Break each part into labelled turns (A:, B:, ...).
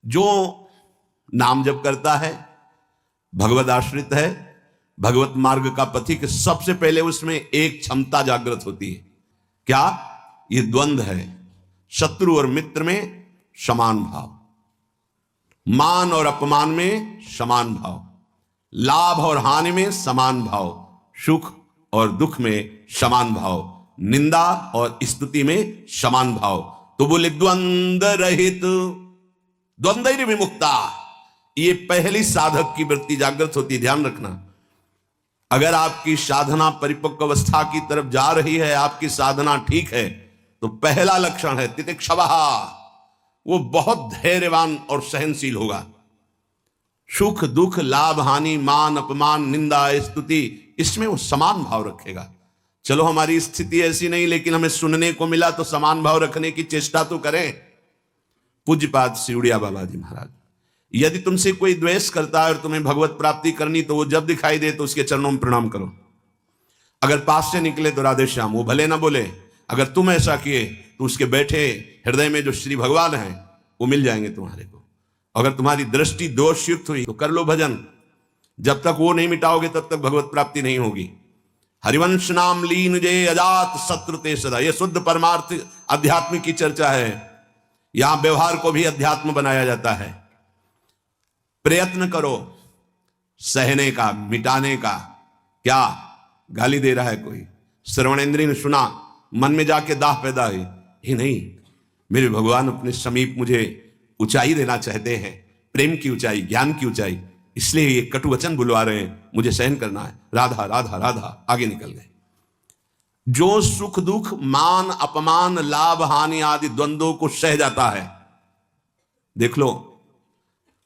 A: जो नाम जप करता है, भगवत आश्रित है, भगवत मार्ग का पथिक, सबसे पहले उसमें एक क्षमता जागृत होती है। क्या? ये द्वंद्व है, शत्रु और मित्र में समान भाव, मान और अपमान में समान भाव, लाभ और हानि में समान भाव, सुख और दुख में समान भाव, निंदा और स्तुति में समान भाव। तो बोले द्वंद्व रहित, द्वंद्व विमुक्ता। ये पहली साधक की वृत्ति जागृत होती है। ध्यान रखना, अगर आपकी साधना परिपक्व अवस्था की तरफ जा रही है, आपकी साधना ठीक है, तो पहला लक्षण है तितिक्षवः, वो बहुत धैर्यवान और सहनशील होगा। सुख दुख, लाभ हानि, मान अपमान, निंदा स्तुति, इसमें वो समान भाव रखेगा। चलो हमारी स्थिति ऐसी नहीं, लेकिन हमें सुनने को मिला तो समान भाव रखने की चेष्टा तो करें। पूज्यपाद सिउड़िया बाबा जी महाराज, यदि तुमसे कोई द्वेष करता है और तुम्हें भगवत प्राप्ति करनी, तो वो जब दिखाई दे तो उसके चरणों में प्रणाम करो। अगर पास से निकले तो राधे श्याम, वो भले ना बोले, अगर तुम ऐसा किए तो उसके बैठे हृदय में जो श्री भगवान हैं वो मिल जाएंगे तुम्हारे को। अगर तुम्हारी दृष्टि दोषयुक्त हुई तो कर लो भजन, जब तक वो नहीं मिटाओगे तब तक भगवत प्राप्ति नहीं होगी। हरिवंश नाम लीन जय अजात शत्रु ते सदा, यह शुद्ध परमार्थ अध्यात्म की चर्चा है। यहां व्यवहार को भी अध्यात्म बनाया जाता है। प्रयत्न करो सहने का, मिटाने का। क्या गाली दे रहा है कोई, श्रवणेंद्रिय ने सुना, मन में जाके दाह पैदा हुई, ही नहीं, मेरे भगवान अपने समीप मुझे ऊंचाई देना चाहते हैं, प्रेम की ऊंचाई, ज्ञान की ऊंचाई, इसलिए ये कटु वचन बुलवा रहे हैं, मुझे सहन करना है। राधा राधा राधा, आगे निकल गए। जो सुख दुख, मान अपमान, लाभ हानि आदि द्वंद्वों को सह जाता है, देख लो,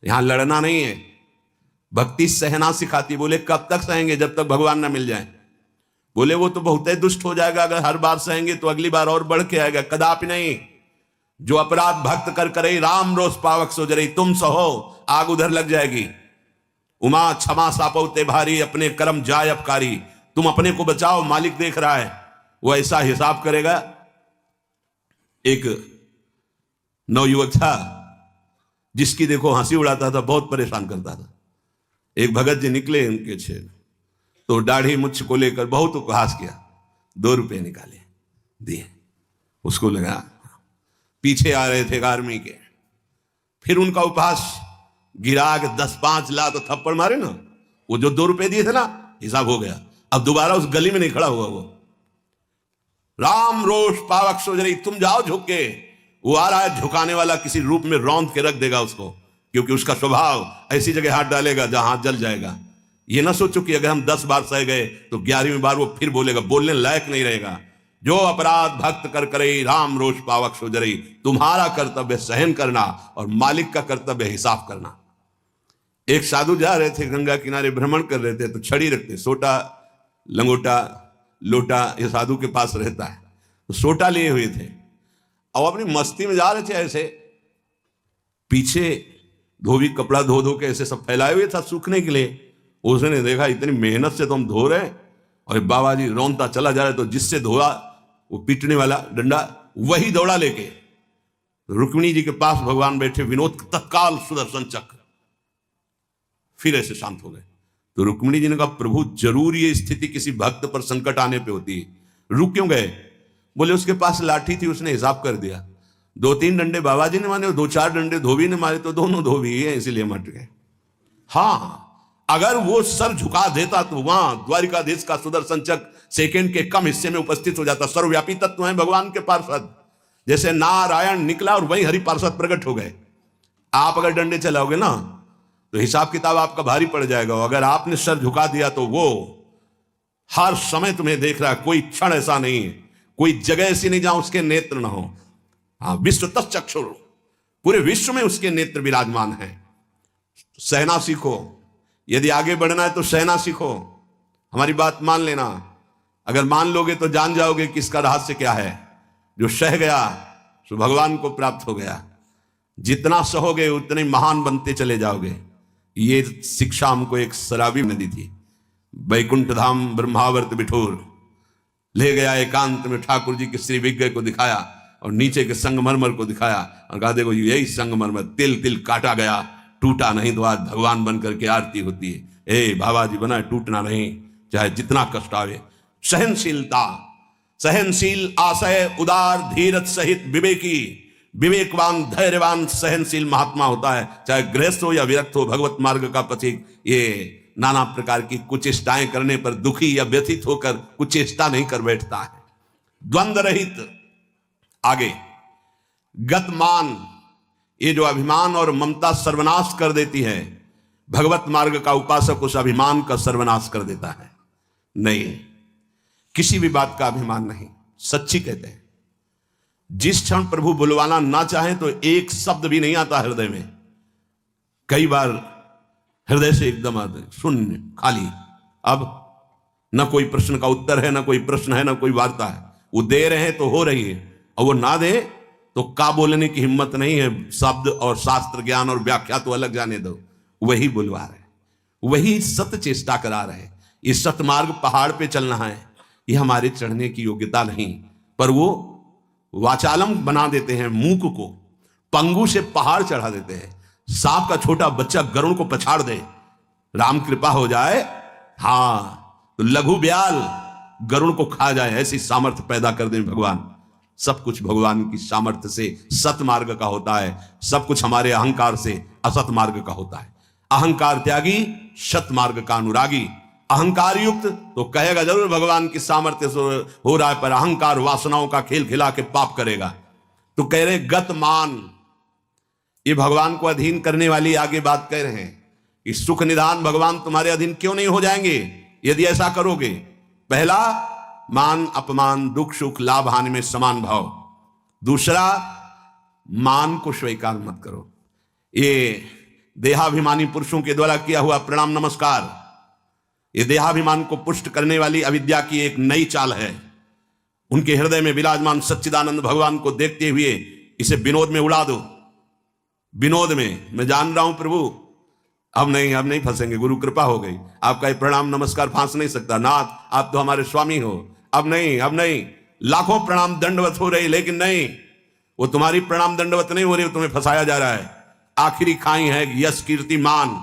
A: यहां लड़ना नहीं है, भक्ति सहना सिखाती। बोले कब तक सहेंगे? जब तक भगवान ना मिल जाए। बोले वो तो बहुत ही दुष्ट हो जाएगा, अगर हर बार सहेंगे तो अगली बार और बढ़ के आएगा। कदापि नहीं। जो अपराध भक्त कर करे राम रोष पावक सो जरई, तुम सहो आग उधर लग जाएगी। उमा क्षमा सापौते भारी, अपने कर्म जाय अपकारी। तुम अपने को बचाओ, मालिक देख रहा है, वो ऐसा हिसाब करेगा। एक नवयुवक था जिसकी देखो हंसी उड़ाता था, बहुत परेशान करता था। एक भगत जी निकले उनके छेद, तो दाढ़ी मुझ को लेकर बहुत उपहास किया। 2 रुपये निकाले, दिए, उसको लगा पीछे आ रहे थे आर्मी के। फिर उनका उपहास गिरा के 10-5 लाख तो थप्पड़ मारे ना, वो जो 2 रुपये दिए थे ना, हिसाब हो गया। अब दोबारा उस गली में नहीं खड़ा हुआ वो। राम रोष पावक सोजरी, तुम जाओ झुक के। वो आ रहा है झुकाने वाला, किसी रूप में रौंद के रख देगा उसको, क्योंकि उसका स्वभाव ऐसी जगह हाथ डालेगा जहां हाथ जल जाएगा। ये ना सोचो कि अगर हम 10 बार सह गए तो 11वीं बार वो फिर बोलेगा, बोलने लायक नहीं रहेगा। जो अपराध भक्त कर करे राम रोष पावक सोजरी, तुम्हारा कर्तव्य सहन करना और मालिक का कर्तव्य हिसाब करना। एक साधु जा रहे थे, गंगा किनारे भ्रमण कर रहे थे, तो छड़ी रखते, सोटा लंगोटा लोटा ये साधु के पास रहता है, तो सोटा लिए हुए थे और अपनी मस्ती में जा रहे थे। ऐसे पीछे धोबी कपड़ा धो धो के ऐसे सब फैलाए हुए था सूखने के लिए। उसने देखा इतनी मेहनत से तो हम धो रहे हैं, और बाबा जी रौनता चला जा रहा है, तो जिससे धोआ वो पीटने वाला डंडा वही दौड़ा लेके रुक्मिणी जी के पास भगवान बैठे, विनोद तत्काल सुदर्शन चक्र, फिर ऐसे शांत हो गए। तो रुक्मिणी जी ने कहा, प्रभु जरूर ये स्थिति किसी भक्त पर संकट आने पे होती है, रुक क्यों गए? बोले उसके पास लाठी थी, उसने हिसाब कर दिया। 2-3 डंडे बाबा जी ने मारे और 2-4 डंडे धोबी ने मारे, तो दोनों धोबी है, इसीलिए मट गए। हाँ, अगर वो सर झुका देता तो वहां द्वारिकाधीश का सुदर्शन चक्र सेकंड के कम हिस्से में उपस्थित हो जाता। सर्वव्यापी तत्व है भगवान के पार्षद, जैसे नारायण निकला और वही हरि पार्षद प्रकट हो गए। आप अगर डंडे चलाओगे ना तो हिसाब किताब आपका भारी पड़ जाएगा। अगर आपने सर झुका दिया तो वो हर समय तुम्हें देख रहा है, कोई क्षण ऐसा नहीं है, कोई जगह ऐसी नहीं जहां उसके नेत्र ना हो। हाँ, विश्व तच्चक्षुर, पूरे विश्व में उसके नेत्र विराजमान है। सहना सीखो, यदि आगे बढ़ना है तो सहना सीखो। हमारी बात मान लेना, अगर मान लोगे तो जान जाओगे कि इसका रहस्य क्या है। जो सह गया सो भगवान को प्राप्त हो गया। जितना सहोगे उतने महान बनते चले जाओगे। ये शिक्षा हमको एक शराबी ने दी थी। बैकुंठ धाम ब्रह्मावर्त बिठोर ले गया, एकांत में ठाकुर जी के श्री विग्रह को दिखाया और नीचे के संगमरमर को दिखाया और कहा देखो यही संगमरमर तिल तिल काटा गया, टूटा नहीं तो आज भगवान बन करके आरती होती है। ए बाबा जी बना टूटना नहीं, चाहे जितना कष्ट आवे। सहनशीलता, सहनशील, आशय, उदार, धीरज सहित विवेकी, विवेकवान, धैर्यवान, सहनशील महात्मा होता है, चाहे गृहस्थ हो या विरक्त हो, भगवत मार्ग का पथिक। ये नाना प्रकार की कुचेष्टाएं करने पर दुखी या व्यथित होकर कुचेष्टा नहीं कर बैठता है। द्वंद्व रहित। आगे गतमान, ये जो अभिमान और ममता सर्वनाश कर देती है, भगवत मार्ग का उपासक उस अभिमान का सर्वनाश कर देता है। नहीं, किसी भी बात का अभिमान नहीं। सच्ची कहते हैं, जिस क्षण प्रभु बुलवाना ना चाहे तो एक शब्द भी नहीं आता हृदय में। कई बार हृदय से एकदम आते शून्य, खाली। अब न कोई प्रश्न का उत्तर है, न कोई प्रश्न है, न कोई वार्ता है। वो दे रहे हैं तो हो रही है, और वो ना दे तो का बोलने की हिम्मत नहीं है। शब्द और शास्त्र ज्ञान और व्याख्या तो अलग जाने दो, वही बुलवा रहे, वही सत्य चेष्टा करा रहे। ये सतमार्ग पहाड़ पे चलना है, ये हमारे चढ़ने की योग्यता नहीं, पर वो वाचालम बना देते हैं। मूक को पंगु से पहाड़ चढ़ा देते हैं। सांप का छोटा बच्चा गरुड़ को पछाड़ दे, राम कृपा हो जाए, हाँ तो लघु ब्याल गरुड़ को खा जाए, ऐसी सामर्थ्य पैदा कर दे भगवान। सब कुछ भगवान की सामर्थ्य से सत मार्ग का होता है, सब कुछ हमारे अहंकार से असत मार्ग का होता है। अहंकार त्यागी, सत मार्ग का अनुरागी। अहंकार युक्त तो कहेगा जरूर भगवान की सामर्थ्य से हो रहा है, पर अहंकार वासनाओं का खेल खिला के पाप करेगा। तो कह रहे गतमान, ये भगवान को अधीन करने वाली आगे बात कह रहे हैं कि सुख निधान भगवान तुम्हारे अधीन क्यों नहीं हो जाएंगे यदि ऐसा करोगे। पहला, मान अपमान, दुख सुख, लाभ हानि में समान भाव। दूसरा, मान को स्वीकार मत करो। ये देहाभिमानी पुरुषों के द्वारा किया हुआ प्रणाम नमस्कार, ये देहाभिमान को पुष्ट करने वाली अविद्या की एक नई चाल है। उनके हृदय में विराजमान सच्चिदानंद भगवान को देखते हुए इसे विनोद में उड़ा दो। विनोद में, मैं जान रहा हूं प्रभु अब नहीं फंसेंगे, गुरु कृपा हो गई। आपका ये प्रणाम नमस्कार फांस नहीं सकता, नाथ आप तो हमारे स्वामी हो। अब नहीं, लाखों प्रणाम दंडवत हो रही, लेकिन नहीं, वो तुम्हारी प्रणाम दंडवत नहीं हो रही, तुम्हें फंसाया जा रहा है। आखिरी खाई है यश कीर्ति मान।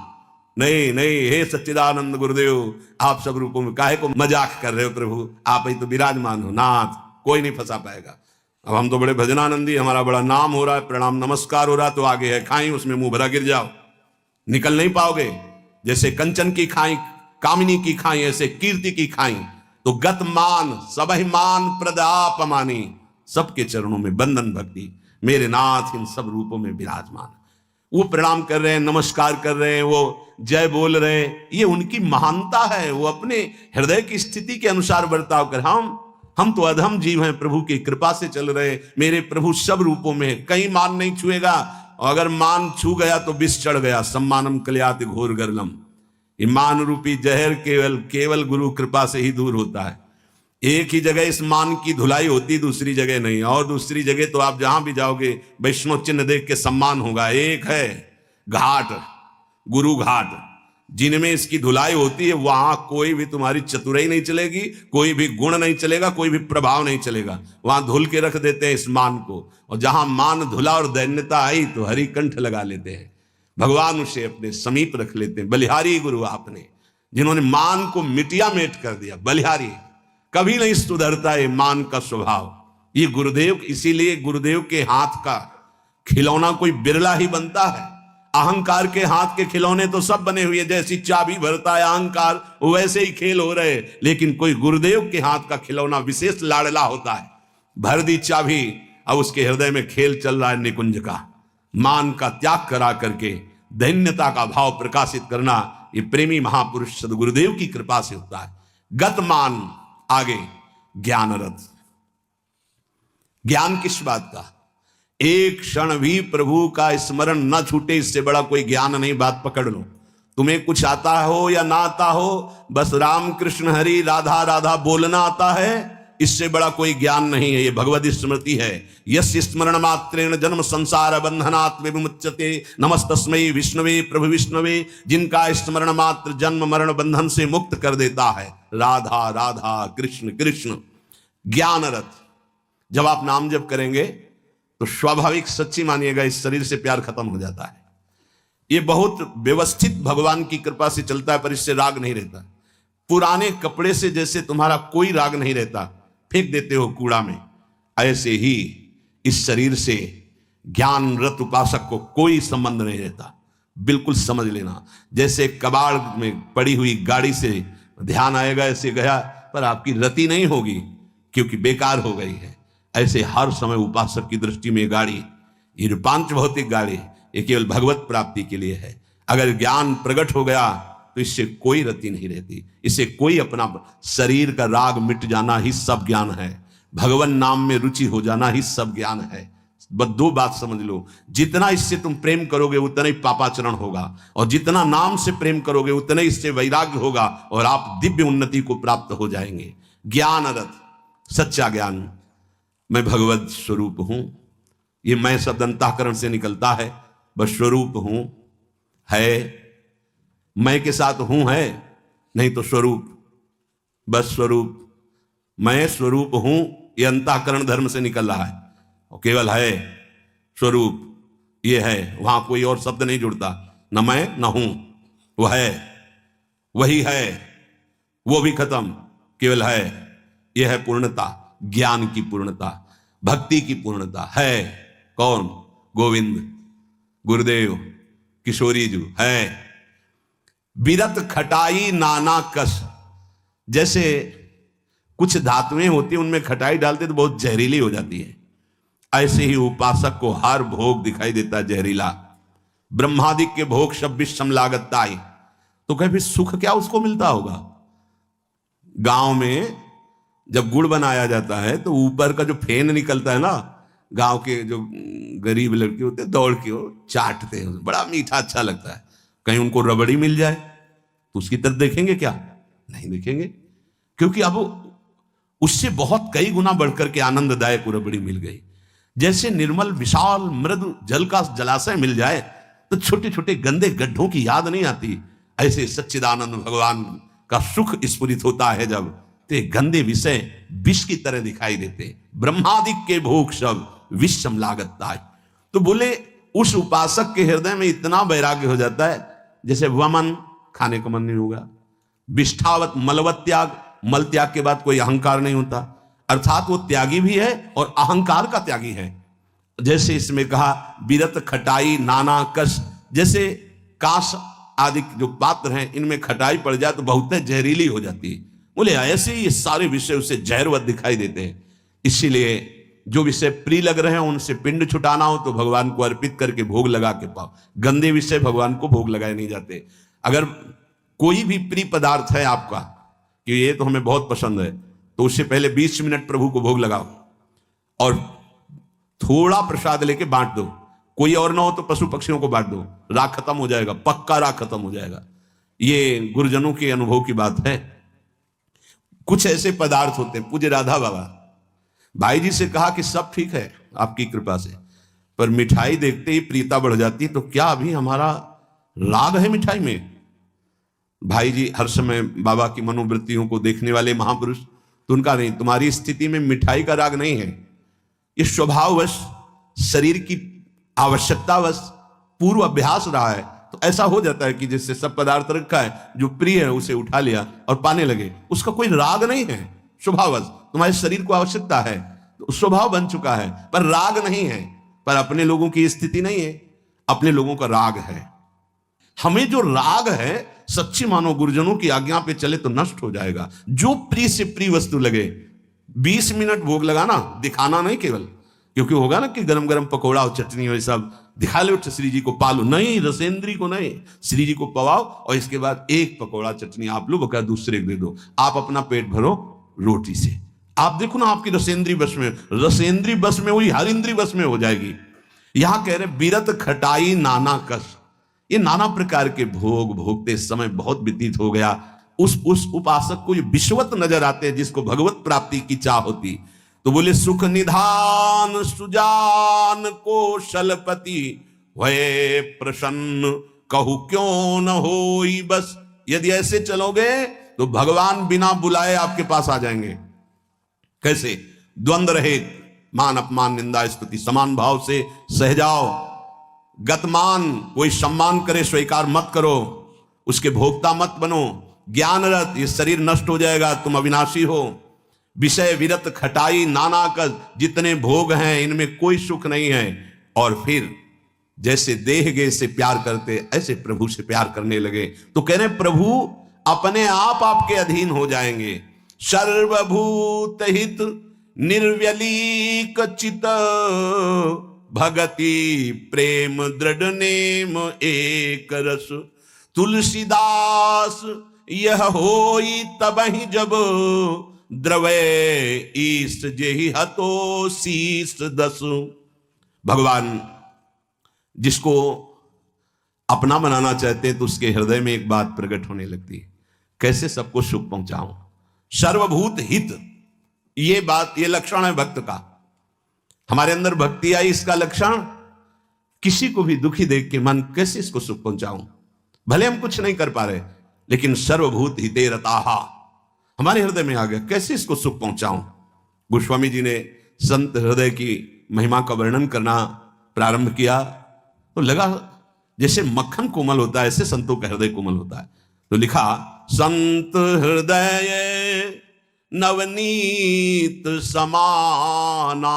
A: नहीं, हे सच्चिदानंद गुरुदेव, आप सब रूपों में काहे को मजाक कर रहे हो प्रभु, आप ही तो विराजमान हो नाथ, कोई नहीं फंसा पाएगा। अब हम तो बड़े भजनानंदी, हमारा बड़ा नाम हो रहा है, प्रणाम नमस्कार हो रहा है, तो आगे है खाई, उसमें मुंह भरा गिर जाओ, निकल नहीं पाओगे। जैसे कंचन की खाई, कामिनी की खाई, ऐसे कीर्ति की खाई। तो गत मान, सबहि मान प्रदापमानी, सबके चरणों में बंधन भक्ति, मेरे नाथ इन सब रूपों में विराजमान। वो प्रणाम कर रहे हैं, नमस्कार कर रहे हैं, वो जय बोल रहे हैं, ये उनकी महानता है। वो अपने हृदय की स्थिति के अनुसार बर्ताव कर। हम तो अधम जीव हैं, प्रभु की कृपा से चल रहे। मेरे प्रभु सब रूपों में, कहीं मान नहीं छुएगा, और अगर मान छू गया तो विष चढ़ गया। सम्मानम कल्याति घोर गर्लम, ये मान रूपी जहर केवल गुरु कृपा से ही दूर होता है। एक ही जगह इस मान की धुलाई होती, दूसरी जगह नहीं। और दूसरी जगह तो आप जहां भी जाओगे वैष्णव चिन्ह देख के सम्मान होगा। एक है घाट, गुरु घाट, जिनमें इसकी धुलाई होती है, वहां कोई भी तुम्हारी चतुराई नहीं चलेगी, कोई भी गुण नहीं चलेगा, कोई भी प्रभाव नहीं चलेगा। वहां धुल के रख देते हैं इस मान को, और जहां मान धुला और दैन्यता आई तो हरि कंठ लगा लेते हैं, भगवान उसे अपने समीप रख लेते हैं। बलिहारी गुरु आपने, जिन्होंने मान को मिटिया मेट कर दिया। बलिहारी कभी नहीं सुधरता है मान का स्वभाव। ये गुरुदेव, इसीलिए गुरुदेव के हाथ का खिलौना कोई बिरला ही बनता है। अहंकार के हाथ के खिलौने तो सब बने हुए, जैसी चाबी भरता है अहंकार, वैसे ही खेल हो रहे, लेकिन कोई गुरुदेव के हाथ का खिलौना विशेष लाडला होता है। भर दी चाबी, अब उसके हृदय में खेल चल रहा है निकुंज का। मान का त्याग करा करके दैन्यता का भाव प्रकाशित करना, ये प्रेमी महापुरुष सदगुरुदेव की कृपा से होता है। गत मान। आगे ज्ञानरथ। ज्ञान किस बात का? एक क्षण भी प्रभु का स्मरण न छूटे, इससे बड़ा कोई ज्ञान नहीं। बात पकड़ लो, तुम्हें कुछ आता हो या ना आता हो, बस राम कृष्ण हरि राधा राधा बोलना आता है, इससे बड़ा कोई ज्ञान नहीं है। ये भगवद स्मृति है। यस्य स्मरण मात्रेण जन्म संसार बंधनात् विमुच्यते, नमस्तस्मै विष्णवे प्रभु विष्णवे, जिनका स्मरण मात्र जन्म मरण बंधन से मुक्त कर देता है। राधा राधा कृष्ण कृष्ण। ज्ञान रथ। जब आप नाम जप करेंगे तो स्वाभाविक सच्ची मानिएगा इस शरीर से प्यार खत्म हो जाता है। ये बहुत व्यवस्थित भगवान की कृपा से चलता है, पर इससे राग नहीं रहता। पुराने कपड़े से जैसे तुम्हारा कोई राग नहीं रहता, फेंक देते हो कूड़ा में, ऐसे ही इस शरीर से ज्ञान रत उपासक को कोई संबंध नहीं रहता। बिल्कुल समझ लेना, जैसे कबाड़ में पड़ी हुई गाड़ी से ध्यान आएगा ऐसे गया, पर आपकी रति नहीं होगी क्योंकि बेकार हो गई है। ऐसे हर समय उपासक की दृष्टि में गाड़ी, ये पांच भौतिक गाड़ी, ये केवल भगवत प्राप्ति के लिए है। अगर ज्ञान प्रकट हो गया तो इससे कोई रति नहीं रहती, इससे कोई अपना शरीर का राग मिट जाना ही सब ज्ञान है, भगवान नाम में रुचि हो जाना ही सब ज्ञान है। बस दो बात समझ लो, जितना इससे तुम प्रेम करोगे उतना ही पापाचरण होगा, और जितना नाम से प्रेम करोगे उतना ही इससे वैराग्य होगा, और आप दिव्य उन्नति को प्राप्त हो जाएंगे। ज्ञान रथ, सच्चा ज्ञान, मैं भगवत स्वरूप हूं, ये मैं शब्द अंतःकरण से निकलता है, बस स्वरूप हूं है, मैं के साथ हूं है नहीं तो स्वरूप, बस स्वरूप, मैं स्वरूप हूं, ये अंतःकरण धर्म से निकल रहा है, और केवल है स्वरूप, ये है, वहां कोई और शब्द नहीं जुड़ता, न मैं न हूं, वो है, वही है, वो भी खत्म, केवल है। यह है पूर्णता, ज्ञान की पूर्णता, भक्ति की पूर्णता है। कौन? गोविंद, गुरुदेव, किशोरी जी है। विरत खटाई नाना कस, जैसे कुछ धातुएं होती हैं उनमें खटाई डालते तो बहुत जहरीली हो जाती है, ऐसे ही उपासक को हर भोग दिखाई देता है जहरीला। ब्रह्मादिक के भोग सब विषम लागताई, तो कहे फिर सुख क्या उसको मिलता होगा? गांव में जब गुड़ बनाया जाता है तो ऊपर का जो फेन निकलता है ना, गांव के जो गरीब लड़के होते हैं दौड़ के वो चाटते हैं, बड़ा मीठा अच्छा लगता है। कहीं उनको रबड़ी मिल जाए तो उसकी तरफ देखेंगे क्या? नहीं देखेंगे, क्योंकि अब उससे बहुत कई गुना बढ़कर के आनंददायक रबड़ी मिल गई। जैसे निर्मल विशाल मृदु जल का जलाशय मिल जाए तो छोटे छोटे गंदे गड्ढों की याद नहीं आती, ऐसे सच्चिदानंद भगवान का सुख स्फुरित होता है जब, ते गंदे विषय विष की तरह दिखाई देते। ब्रह्मादिक के भोग सब विषम लागता है। तो बोले उस उपासक के हृदय में इतना वैराग्य हो जाता है, जैसे वमन, खाने का मन नहीं होगा, विष्ठावत मलवत त्याग, मल त्याग के बाद कोई अहंकार नहीं होता, अर्थात वो त्यागी भी है और अहंकार का त्यागी है। जैसे इसमें कहा विरत खटाई नाना कस, जैसे कांस आदि जो पात्र हैं इनमें खटाई पड़ जाए तो बहुत जहरीली हो जाती है। बोले ऐसे ही ये सारे विषय उसे जहरवत दिखाई देते हैं। इसीलिए जो विषय प्रिय लग रहे हैं उनसे पिंड छुटाना हो तो भगवान को अर्पित करके भोग लगा के पाओ। गंदे विषय भगवान को भोग लगाए नहीं जाते। अगर कोई भी प्रिय पदार्थ है आपका कि ये तो हमें बहुत पसंद है, तो उससे पहले 20 मिनट प्रभु को भोग लगाओ और थोड़ा प्रसाद लेके बांट दो। कोई और ना हो तो पशु पक्षियों को बांट दो, राग खत्म हो जाएगा, पक्का राग खत्म हो जाएगा। ये गुरुजनों के अनुभव की बात है। कुछ ऐसे पदार्थ होते हैं, पूज्य राधा बाबा भाई जी से कहा कि सब ठीक है आपकी कृपा से, पर मिठाई देखते ही प्रीता बढ़ जाती, तो क्या अभी हमारा राग है मिठाई में? भाई जी हर समय बाबा की मनोवृत्तियों को देखने वाले महापुरुष, तो उनका नहीं, तुम्हारी स्थिति में मिठाई का राग नहीं है, ये स्वभाववश शरीर की आवश्यकतावश पूर्व अभ्यास रहा है। तो ऐसा हो जाता है कि जिससे सब पदार्थ रखा है, जो प्रिय है उसे उठा लिया और पाने लगे, उसका कोई राग नहीं है, स्वभाववश तुम्हारे शरीर को आवश्यकता है तो स्वभाव बन चुका है, पर राग नहीं है। पर अपने लोगों की स्थिति नहीं है, अपने लोगों का राग है। हमें जो राग है सच्ची मानो गुरुजनों की आज्ञा पे चले तो नष्ट हो जाएगा। जो प्रिय से प्रिय वस्तु लगे 20 मिनट भोग लगाना, दिखाना नहीं केवल, क्योंकि होगा ना कि गरम गरम पकौड़ा और चटनी और सब दिखा लो श्री जी को पालो, नहीं, रसेंद्री को नहीं, श्री जी को पवाओ और इसके बाद एक पकौड़ा चटनी आप लो, बका दूसरे को दे दो, आप अपना पेट भरो रोटी से। आप देखो ना आपकी रसेंद्री बस में, रसेंद्री बस में हुई हर इंद्री बस में हो जाएगी। यहां कह रहे विरत खटाई नाना कस, ये नाना प्रकार के भोग भोगते समय बहुत व्यतीत हो गया। उस उपासक को ये विश्वत नजर आते हैं जिसको भगवत प्राप्ति की चाह होती। तो बोले सुख निधान सुजान कौशलपति वै प्रसन्न कहू क्यों न होई बस। यदि ऐसे चलोगे तो भगवान बिना बुलाए आपके पास आ जाएंगे। कैसे? द्वंद्व रहे, मान अपमान निंदा स्तुति समान भाव से सह जाओ। गतमान, कोई सम्मान करे स्वीकार मत करो, उसके भोक्ता मत बनो। ज्ञानरत, ये शरीर नष्ट हो जाएगा, तुम अविनाशी हो। विषय विरत खटाई नाना कर, जितने भोग हैं इनमें कोई सुख नहीं है। और फिर जैसे देह गे से प्यार करते ऐसे प्रभु से प्यार करने लगे। तो कह रहे प्रभु अपने आप आपके अधीन हो जाएंगे। सर्वभूत हित निर्व्यलीक चित, भगति प्रेम दृढ़ नेम एक रस। तुलसीदास यह होई तबहि जब, द्रवै ईश जेहि हतो शीस दस। भगवान जिसको अपना बनाना चाहते हैं तो उसके हृदय में एक बात प्रकट होने लगती है, कैसे सबको सुख पहुंचाऊं। सर्वभूत हित, ये बात, ये लक्षण है भक्त का। हमारे अंदर भक्ति आई, इसका लक्षण किसी को भी दुखी देख के मन कैसे इसको सुख पहुंचाऊं। भले हम कुछ नहीं कर पा रहे, लेकिन सर्वभूत हिते रताहा हमारे हृदय में आ गया, कैसे इसको सुख पहुंचाऊं। गोस्वामी जी ने संत हृदय की महिमा का वर्णन करना प्रारंभ किया तो लगा जैसे मक्खन कोमल होता है, ऐसे संतों का हृदय कोमल होता है। तो लिखा संत हृदय नवनीत समाना,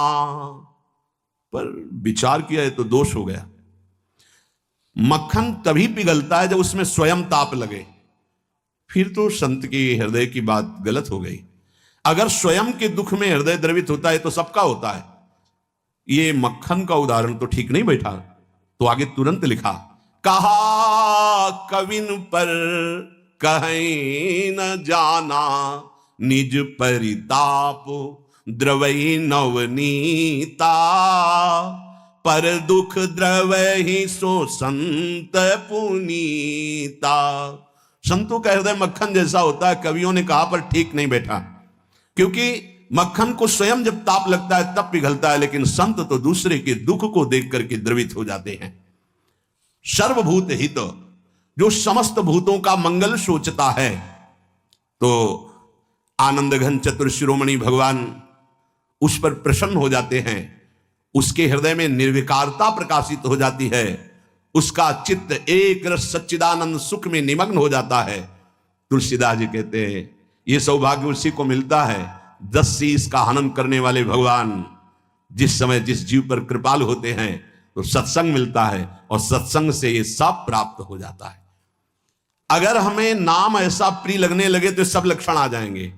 A: पर विचार किया है तो दोष हो गया। मक्खन तभी पिघलता है जब उसमें स्वयं ताप लगे, फिर तो संत की हृदय की बात गलत हो गई। अगर स्वयं के दुख में हृदय द्रवित होता है तो सबका होता है। ये मक्खन का उदाहरण तो ठीक नहीं बैठा। तो आगे तुरंत लिखा, कहा कविन पर कहीं न जाना, निज परिताप द्रवई नवनीता। पर दुख द्रवहि सो संत पुनीता। संतों का हृदय मक्खन जैसा होता है, कवियों ने कहा पर ठीक नहीं बैठा, क्योंकि मक्खन को स्वयं जब ताप लगता है तब पिघलता है, लेकिन संत तो दूसरे के दुख को देख करके द्रवित हो जाते हैं। सर्वभूत हित, जो समस्त भूतों का मंगल सोचता है, तो आनंद घन चतुर शिरोमणि भगवान उस पर प्रसन्न हो जाते हैं। उसके हृदय में निर्विकारता प्रकाशित हो जाती है, उसका चित्त एक रस सच्चिदानंद सुख में निमग्न हो जाता है। तुलसीदास जी कहते हैं ये सौभाग्य उसी को मिलता है, 10 शीश का हनन करने वाले भगवान जिस समय जिस जीव पर कृपालु होते हैं तो सत्संग मिलता है, और सत्संग से ये सब प्राप्त हो जाता है। अगर हमें नाम ऐसा प्रिय लगने लगे तो सब लक्षण आ जाएंगे।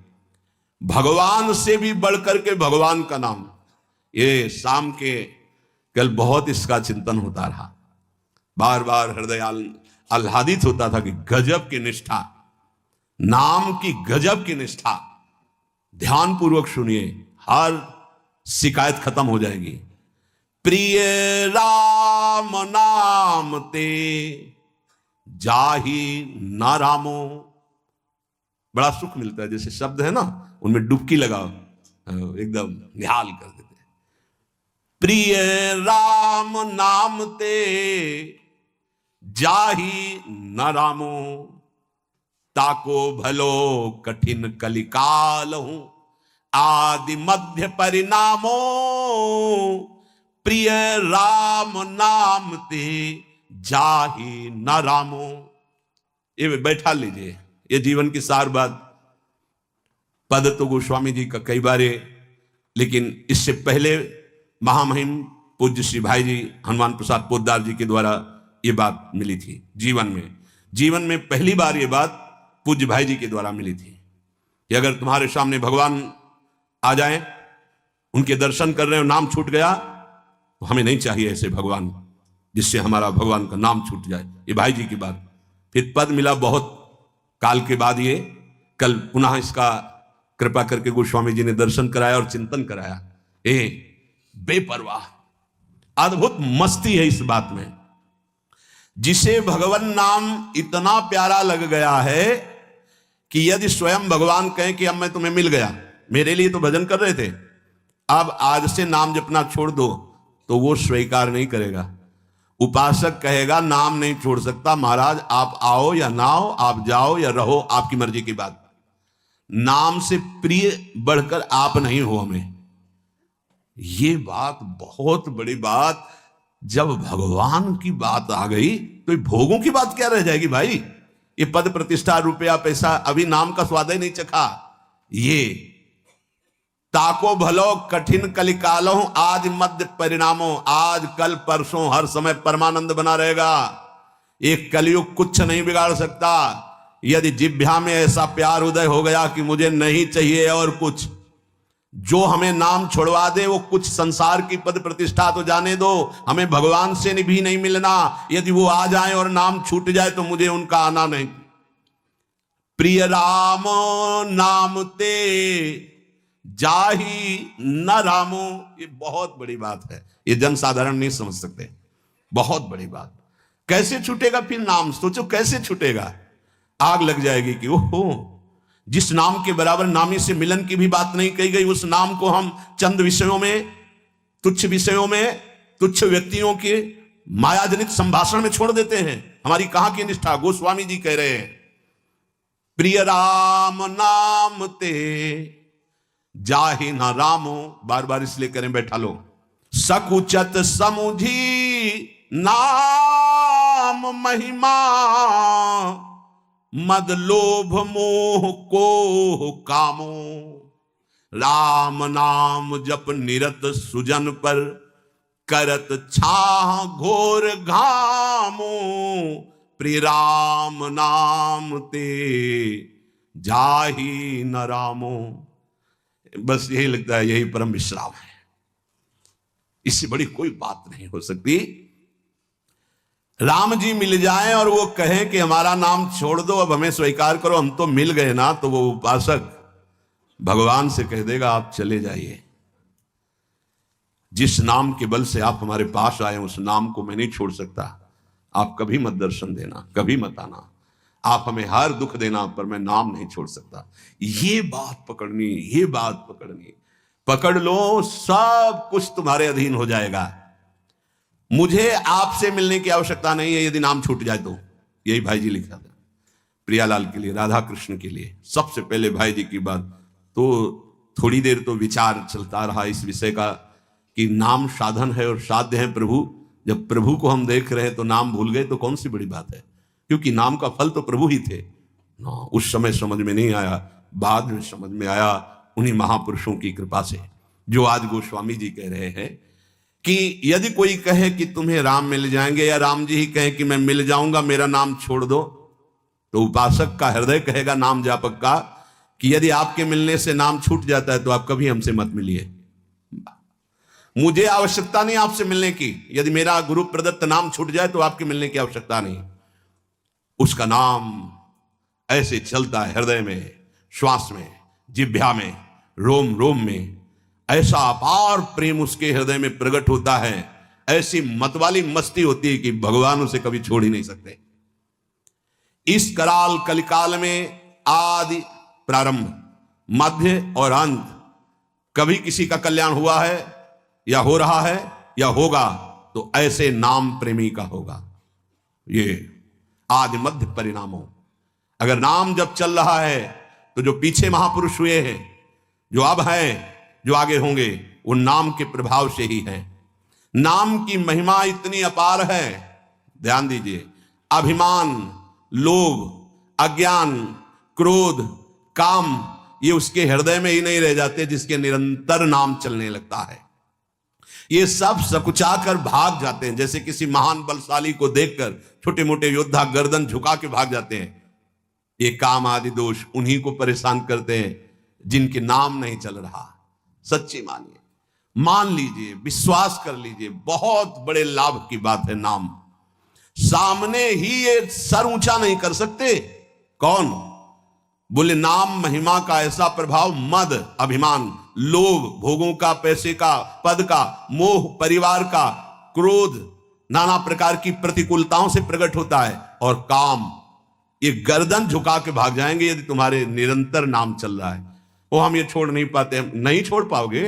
A: भगवान से भी बढ़कर के भगवान का नाम, ये शाम के कल बहुत इसका चिंतन होता रहा, बार बार हृदय आह्लादित होता था कि गजब की निष्ठा, नाम की गजब की निष्ठा। ध्यान पूर्वक सुनिए, हर शिकायत खत्म हो जाएगी। प्रिय राम नाम ते जाहि न रामो, बड़ा सुख मिलता है। जैसे शब्द है ना, उनमें डुबकी लगाओ, एकदम निहाल कर देते। प्रिय राम नाम ते जाहि न रामो, ताको भलो कठिन कलिकाल हूं, आदि मध्य परिणामो। प्रिय राम नाम ते जाहि न रामो। ये बैठा लीजिए, ये जीवन की सार बात। पद तो गोस्वामी जी का कई बार, लेकिन इससे पहले महामहिम पूज्य श्री भाई जी हनुमान प्रसाद पोद्दार जी के द्वारा ये बात मिली थी। जीवन में पहली बार ये बात पूज्य भाई जी के द्वारा मिली थी कि अगर तुम्हारे सामने भगवान आ जाएं, उनके दर्शन कर रहे हो, नाम छूट गया, तो हमें नहीं चाहिए ऐसे भगवान जिससे हमारा भगवान का नाम छूट जाए। ये भाई जी की बात। फिर पद मिला बहुत काल के बाद, ये कल पुनः इसका कृपा करके गोस्वामी जी ने दर्शन कराया और चिंतन कराया। बेपरवाह, अद्भुत मस्ती है इस बात में। जिसे भगवान नाम इतना प्यारा लग गया है कि यदि स्वयं भगवान कहें कि अब मैं तुम्हें मिल गया, मेरे लिए तो भजन कर रहे थे, अब आज से नाम जपना छोड़ दो, तो वो स्वीकार नहीं करेगा। उपासक कहेगा नाम नहीं छोड़ सकता महाराज, आप आओ या ना आओ, आप जाओ या रहो, आपकी मर्जी की बात। नाम से प्रिय बढ़कर आप नहीं हो हमें। ये बात बहुत बड़ी बात। जब भगवान की बात आ गई तो ये भोगों की बात क्या रह जाएगी भाई। ये पद प्रतिष्ठा रुपया पैसा, अभी नाम का स्वाद ही नहीं चखा। ये ताको भलो कठिन कलिकालो आज मध्य परिणामो, आज कल परसों हर समय परमानंद बना रहेगा। एक कलयुग कुछ नहीं बिगाड़ सकता। यदि जिह्वा में ऐसा प्यार उदय हो गया कि मुझे नहीं चाहिए और कुछ, जो हमें नाम छुड़वा दे वो कुछ संसार की पद प्रतिष्ठा तो जाने दो, हमें भगवान से भी नहीं मिलना। यदि वो आ जाए और नाम छूट जाए तो मुझे उनका आना नहीं। प्रिय राम नाम ते जाही न रामो, ये बहुत बड़ी बात है। ये जनसाधारण नहीं समझ सकते, बहुत बड़ी बात। कैसे छूटेगा फिर नाम, सोचो कैसे छूटेगा। आग लग जाएगी कि ओहो, जिस नाम के बराबर नामी से मिलन की भी बात नहीं कही गई, उस नाम को हम चंद विषयों में, तुच्छ विषयों में, तुच्छ व्यक्तियों के मायाजनित संभाषण में छोड़ देते हैं। हमारी कहां की निष्ठा। गोस्वामी जी कह रहे हैं, प्रिय राम नाम ते जाहि न रामो, बार बार इसलिए करें बैठा लो। सकुचत समुझी नाम महिमा, मद लोभ मोह को कामो। राम नाम जप निरत सुजन पर, करत छाह घोर घामो। प्रिय राम नाम ते जाहि न रामो। बस यही लगता है, यही परम विश्राम है। इससे बड़ी कोई बात नहीं हो सकती। राम जी मिल जाएं और वो कहें कि हमारा नाम छोड़ दो, अब हमें स्वीकार करो, हम तो मिल गए ना, तो वो उपासक भगवान से कह देगा आप चले जाइए। जिस नाम के बल से आप हमारे पास आए उस नाम को मैं नहीं छोड़ सकता। आप कभी मत दर्शन देना, कभी मत आना, आप हमें हर दुख देना, पर मैं नाम नहीं छोड़ सकता। ये बात पकड़नी, ये बात पकड़नी। पकड़ लो, सब कुछ तुम्हारे अधीन हो जाएगा। मुझे आपसे मिलने की आवश्यकता नहीं है यदि नाम छूट जाए तो। यही भाई जी लिखा था प्रियालाल के लिए, राधा कृष्ण के लिए। सबसे पहले भाई जी की बात तो थोड़ी देर तो विचार चलता रहा इस विषय का कि नाम साधन है और साध्य है प्रभु। जब प्रभु को हम देख रहे हैं तो नाम भूल गए तो कौन सी बड़ी बात है, क्योंकि नाम का फल तो प्रभु ही थे ना। उस समय समझ में नहीं आया, बाद में समझ में आया उन्हीं महापुरुषों की कृपा से, जो आज गोस्वामी जी कह रहे हैं कि यदि कोई कहे कि तुम्हें राम मिल जाएंगे, या राम जी ही कहें कि मैं मिल जाऊंगा, मेरा नाम छोड़ दो, तो उपासक का हृदय कहेगा नाम जापक का कि यदि आपके मिलने से नाम छूट जाता है तो आप कभी हमसे मत मिलिए। मुझे आवश्यकता नहीं आपसे मिलने की। यदि मेरा गुरु प्रदत्त नाम छूट जाए तो आपके मिलने की आवश्यकता नहीं। उसका नाम ऐसे चलता है हृदय में, श्वास में, जिह्वा में, रोम रोम में। ऐसा अपार प्रेम उसके हृदय में प्रकट होता है, ऐसी मतवाली मस्ती होती है कि भगवान उसे कभी छोड़ ही नहीं सकते। इस कराल कलिकाल में आदि प्रारंभ, मध्य और अंत, कभी किसी का कल्याण हुआ है या हो रहा है या होगा तो ऐसे नाम प्रेमी का होगा। ये आदि मध्य परिणामों। अगर नाम जब चल रहा है तो जो पीछे महापुरुष हुए हैं, जो अब हैं, जो आगे होंगे, वो नाम के प्रभाव से ही है। नाम की महिमा इतनी अपार है, ध्यान दीजिए। अभिमान, लोभ, अज्ञान, क्रोध, काम, ये उसके हृदय में ही नहीं रह जाते जिसके निरंतर नाम चलने लगता है। ये सब सकुचा कर भाग जाते हैं। जैसे किसी महान बलशाली को देखकर छोटे मोटे योद्धा गर्दन झुका के भाग जाते हैं। ये काम आदि दोष उन्हीं को परेशान करते हैं जिनके नाम नहीं चल रहा। सच्ची मानिए, मान लीजिए, विश्वास कर लीजिए, बहुत बड़े लाभ की बात है नाम। सामने ही ये सर ऊंचा नहीं कर सकते। कौन? बोले नाम महिमा का ऐसा प्रभाव, मद अभिमान, लोभ भोगों का, पैसे का, पद का, मोह परिवार का, क्रोध नाना प्रकार की प्रतिकूलताओं से प्रकट होता है, और काम, ये गर्दन झुका के भाग जाएंगे यदि तुम्हारे निरंतर नाम चल रहा है। वो हम ये छोड़ नहीं पाते, नहीं छोड़ पाओगे।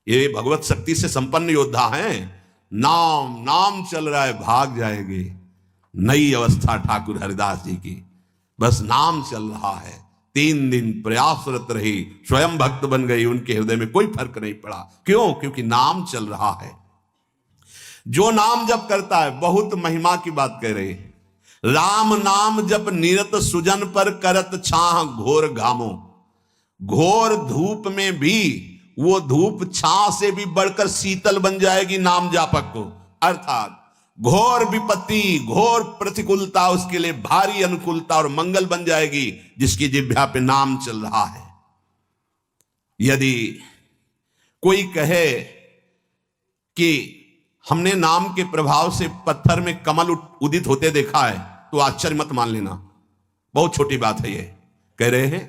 A: ये भगवत शक्ति से संपन्न योद्धा हैं। नाम नाम चल रहा है, भाग जाएंगे। नई अवस्था ठाकुर हरिदास जी की, बस नाम चल रहा है, 3 दिन प्रयासरत रही, स्वयं भक्त बन गई, उनके हृदय में कोई फर्क नहीं पड़ा। क्यों? क्योंकि नाम चल रहा है। जो नाम जप करता है, बहुत महिमा की बात कह रही है, राम नाम जप निरत सुजन पर करत छाह घोर घामो। घोर धूप में भी वो धूप छाह से भी बढ़कर शीतल बन जाएगी नाम जापक को। अर्थात घोर विपत्ति, घोर प्रतिकूलता उसके लिए भारी अनुकूलता और मंगल बन जाएगी, जिसकी जिह्वा पे नाम चल रहा है। यदि कोई कहे कि हमने नाम के प्रभाव से पत्थर में कमल उदित होते देखा है, तो आश्चर्य मत मान लेना, बहुत छोटी बात है ये। कह रहे हैं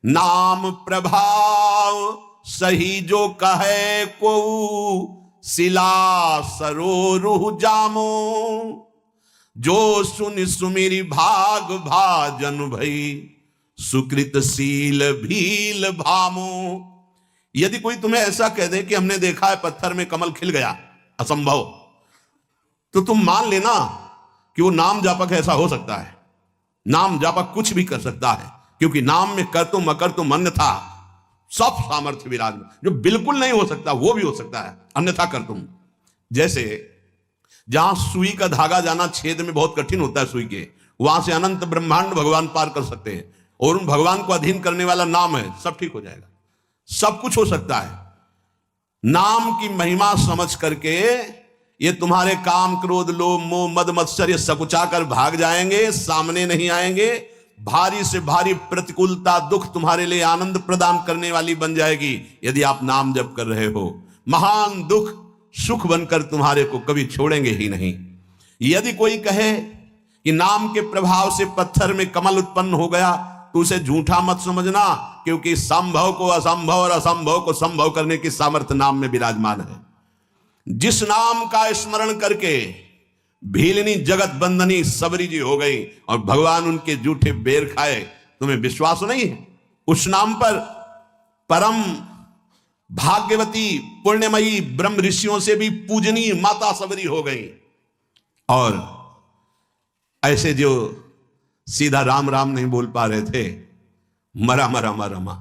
A: नाम प्रभाव सही जो कहे को शिला सरोरुह जामो। जो सुन सुमिरी भाग भाजन भई सुकृत शील भील भामो। यदि कोई तुम्हें ऐसा कह दे कि हमने देखा है पत्थर में कमल खिल गया, असंभव, तो तुम मान लेना कि वो नाम जापक ऐसा हो सकता है। नाम जापक कुछ भी कर सकता है, क्योंकि नाम में कर तुम अकर तुम अन्यथा सब सामर्थ्य विराजमान। जो बिल्कुल नहीं हो सकता वो भी हो सकता है, अन्यथा कर तुम। जैसे जहां सुई का धागा जाना छेद में बहुत कठिन होता है सुई के, वहां से अनंत ब्रह्मांड भगवान पार कर सकते हैं, और उन भगवान को अधीन करने वाला नाम है, सब ठीक हो जाएगा। सब कुछ हो सकता है। नाम की महिमा समझ करके ये तुम्हारे काम क्रोध लोभ मोह मद मत्सर ये सकुचा कर भाग जाएंगे, सामने नहीं आएंगे। भारी से भारी प्रतिकूलता दुख तुम्हारे लिए आनंद प्रदान करने वाली बन जाएगी यदि आप नाम जप कर रहे हो। महान दुख सुख बनकर तुम्हारे को कभी छोड़ेंगे ही नहीं। यदि कोई कहे कि नाम के प्रभाव से पत्थर में कमल उत्पन्न हो गया, तो उसे झूठा मत समझना, क्योंकि संभव को असंभव और असंभव को संभव करने की सामर्थ्य नाम में विराजमान है। जिस नाम का स्मरण करके भीलनी जगत बंधनी सबरी जी हो गई और भगवान उनके जूठे बेर खाए, तुम्हें विश्वास नहीं है उस नाम पर? परम भाग्यवती पुण्यमयी ब्रह्म ऋषियों से भी पूजनीय माता सबरी हो गई। और ऐसे जो सीधा राम राम नहीं बोल पा रहे थे, मरा मरा मरा मा,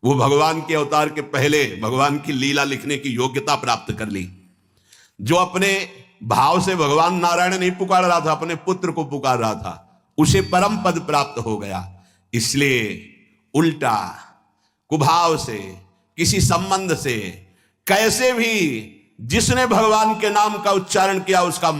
A: वो भगवान के अवतार के पहले भगवान की लीला लिखने की योग्यता प्राप्त कर ली। जो अपने भाव से भगवान नारायण नहीं पुकार रहा था, अपने पुत्र को पुकार रहा था, उसे परम पद प्राप्त हो गया। इसलिए उल्टा कुभाव से, किसी संबंध से, कैसे भी जिसने भगवान के नाम का उच्चारण किया उसका